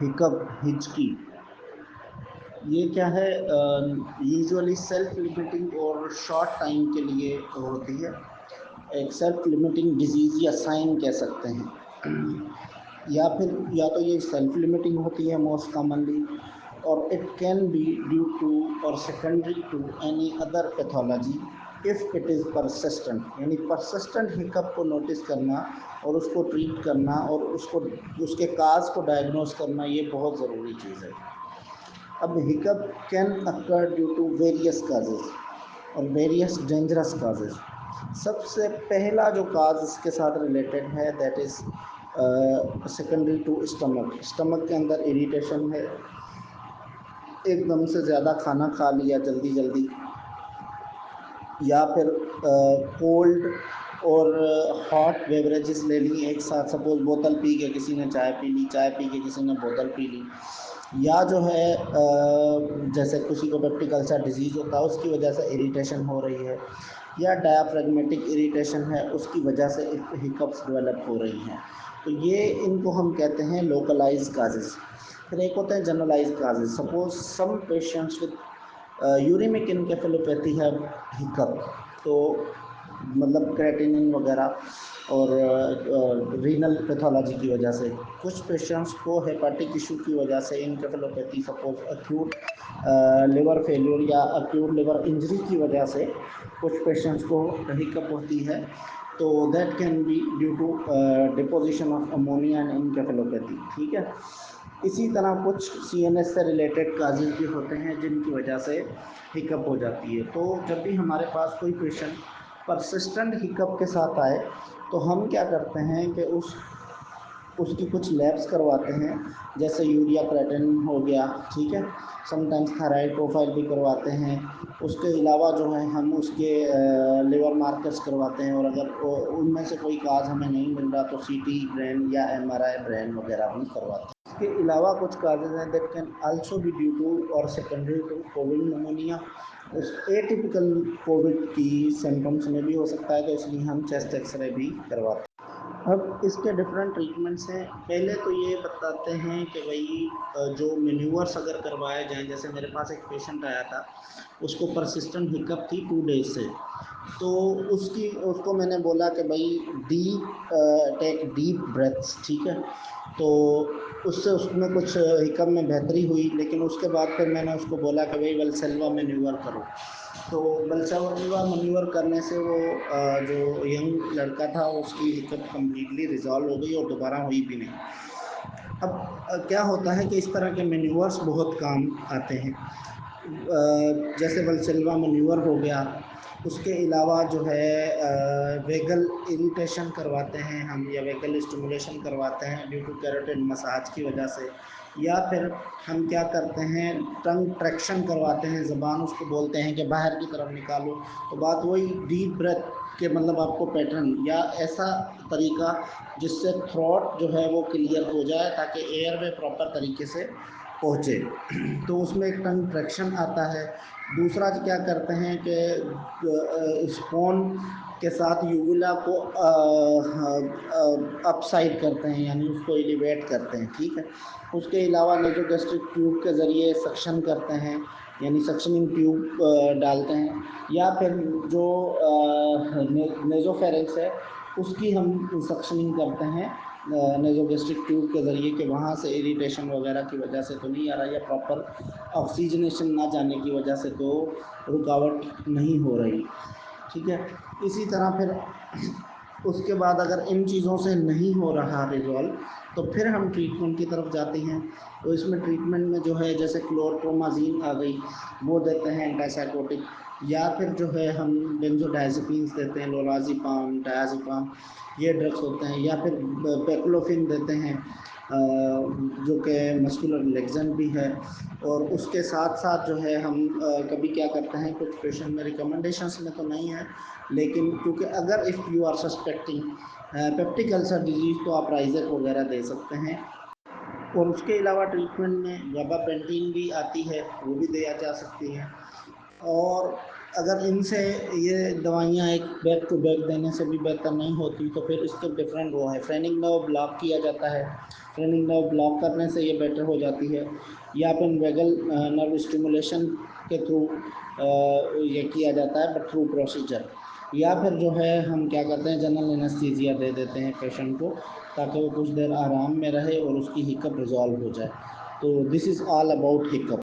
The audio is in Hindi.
हिकअप, हिचकी, ये क्या है? यूजुअली सेल्फ लिमिटिंग और शॉर्ट टाइम के लिए होती है। एक सेल्फ लिमिटिंग डिजीज़ या साइन कह सकते हैं। या तो ये सेल्फ लिमिटिंग होती है मोस्ट कॉमनली, और it can be due to और secondary to any other pathology if it is persistent. यानी परसिस्टेंट हिकअप को नोटिस करना और उसको ट्रीट करना और उसके काज को डायग्नोस करना, ये बहुत ज़रूरी चीज़ है। अब hiccup can occur due to various causes और वेरियस डेंजरस काजेज़। सबसे पहला जो काज इसके साथ रिलेटेड है that is secondary to stomach. Stomach के अंदर इरिटेशन है, एकदम से ज़्यादा खाना खा लिया जल्दी जल्दी, या फिर कोल्ड और हॉट बेवरेजेस ले ली एक साथ। सपोज़ बोतल पी के किसी ने चाय पी ली, चाय पी के किसी ने बोतल पी ली, या जो है जैसे किसी को पेप्टिक अल्सर डिजीज़ होता है उसकी वजह से इरिटेशन हो रही है, या डायाफ्रेगमेटिक इरिटेशन है उसकी वजह से हिकअप्स डेवलप हो रही हैं। तो ये इनको हम कहते हैं लोकलाइज काजेज़। फिर एक होते हैं generalise causes. Suppose some patients with uraemic encephalopathy है हिकअप, तो मतलब क्रेटिनिन वगैरह और रीनल पैथोलॉजी की वजह से। कुछ पेशेंट्स को हेपाटिक इशू की वजह से इनकेफेलोपैथी, सपोज अक्यूट लिवर फेल्योर या अक्यूट लिवर इंजरी की वजह से कुछ पेशेंट्स को हिकअप होती है, तो that can be due to deposition of ammonia and encephalopathy. ठीक है। इसी तरह कुछ सीएनएस से रिलेटेड काजेज़ भी होते हैं जिनकी वजह से हिकअप हो जाती है। तो जब भी हमारे पास कोई पेशेंट परसिस्टेंट हिकअप के साथ आए तो हम क्या करते हैं कि उसकी कुछ लैब्स करवाते हैं, जैसे यूरिया क्रेटिनिन हो गया, ठीक है। समटाइम्स थायराइड प्रोफाइल भी करवाते हैं। उसके अलावा जो है हम उसके लिवर मार्कर्स करवाते हैं, और अगर उनमें से कोई काज हमें नहीं मिल रहा तो सीटी ब्रेन या एमआरआई ब्रेन वगैरह भी करवाते हैं। इसके अलावा कुछ काजेज़ हैं that can also be due to और सेकेंडरी टू कोविड निमोनिया। उस एटिपिकल कोविड की सिम्टम्स में भी हो सकता है, तो इसलिए हम चेस्ट एक्सरे भी करवाते हैं। अब इसके डिफरेंट ट्रीटमेंट्स हैं। पहले तो ये बताते हैं कि भाई जो मेन्यूअर्स अगर करवाए जाएँ, जैसे मेरे पास एक पेशेंट आया था, उसको परसिस्टेंट हिकअप थी 2 डेज़ से। तो उसको मैंने बोला कि भाई टेक डीप ब्रेथ्स, ठीक है। तो उससे उसमें कुछ हिकअप में बेहतरी हुई, लेकिन उसके बाद फिर मैंने उसको बोला कि भाई वल्सेल्वा मैन्यूवर करो। तो वल्सेल्वा मैन्यूवर करने से वो जो यंग लड़का था उसकी हिकअप कम्प्लीटली रिजॉल्व हो गई और दोबारा हुई भी नहीं। अब क्या होता है कि इस तरह के मैन्यूवर्स बहुत काम आते हैं। जैसे वल्सेल्वा मैन्यूवर हो गया, उसके अलावा जो है वेगल इरिटेशन करवाते हैं हम, या वेगल स्टिमुलेशन करवाते हैं ड्यू टू कैरोटिड मसाज की वजह से, या फिर हम क्या करते हैं टंग ट्रैक्शन करवाते हैं, ज़बान उसको बोलते हैं कि बाहर की तरफ निकालो। तो बात वही डीप ब्रेथ के मतलब आपको पैटर्न या ऐसा तरीका जिससे थ्रोट जो है वो क्लियर हो जाए ताकि एयर वे प्रॉपर तरीके से पहुँचे। तो उसमें एक टंग ट्रैक्शन आता है। दूसरा क्या करते हैं कि स्पोन के साथ यूविला को अप साइड करते हैं, यानी उसको एलिवेट करते हैं, ठीक है। उसके अलावा नेजोगैस्ट्रिक ट्यूब के ज़रिए सक्शन करते हैं, यानी सक्शनिंग ट्यूब डालते हैं, या फिर जो नेजोफेरेंक्स है उसकी हम सक्शनिंग करते हैं नेजोगैस्ट्रिक ट्यूब के ज़रिए, कि वहाँ से इरिटेशन वगैरह की वजह से तो नहीं आ रहा, या प्रॉपर ऑक्सीजनेशन ना जाने की वजह से तो रुकावट नहीं हो रही, ठीक है। इसी तरह फिर उसके बाद अगर इन चीज़ों से नहीं हो रहा रिजॉल्व, तो फिर हम ट्रीटमेंट की तरफ जाते हैं। तो इसमें ट्रीटमेंट में जो है जैसे क्लोरप्रोमाज़िन आ गई, वो देते हैं एंटासाइकोटिक, या फिर जो है हम बेंजोडायज़ेपिन्स देते हैं, लोराज़ेपाम, डायज़ेपाम, ये ड्रग्स होते हैं, या फिर पेक्लोफिन देते हैं जो कि मस्कुलर रिलैक्सेंट भी है। और उसके साथ साथ जो है हम कभी क्या करते हैं, कुछ पेशेंट में रिकमेंडेशंस में तो नहीं है, लेकिन क्योंकि अगर if you are suspecting peptic ulcer disease तो आप राइज़ेक वगैरह दे सकते हैं। और उसके अलावा ट्रीटमेंट में गाबापेंटिन भी आती है, वो भी दिया जा सकती है। और अगर इनसे ये दवाइयाँ एक बैक टू बैक देने से भी बेहतर नहीं होती तो फिर इसके डिफरेंट वो है, फ्रेनिक नर्व ब्लॉक किया जाता है, फ्रेनिक नर्व ब्लॉक करने से ये बेटर हो जाती है, या फिर वेगल नर्व स्टिमुलेशन के थ्रू ये किया जाता है बट थ्रू प्रोसीजर, या फिर जो है हम क्या करते हैं जनरल एनेस्थीसिया दे देते हैं पेशेंट को ताकि वो कुछ देर आराम में रहे और उसकी हिकअप रिजॉल्व हो जाए। तो this is all about hiccup.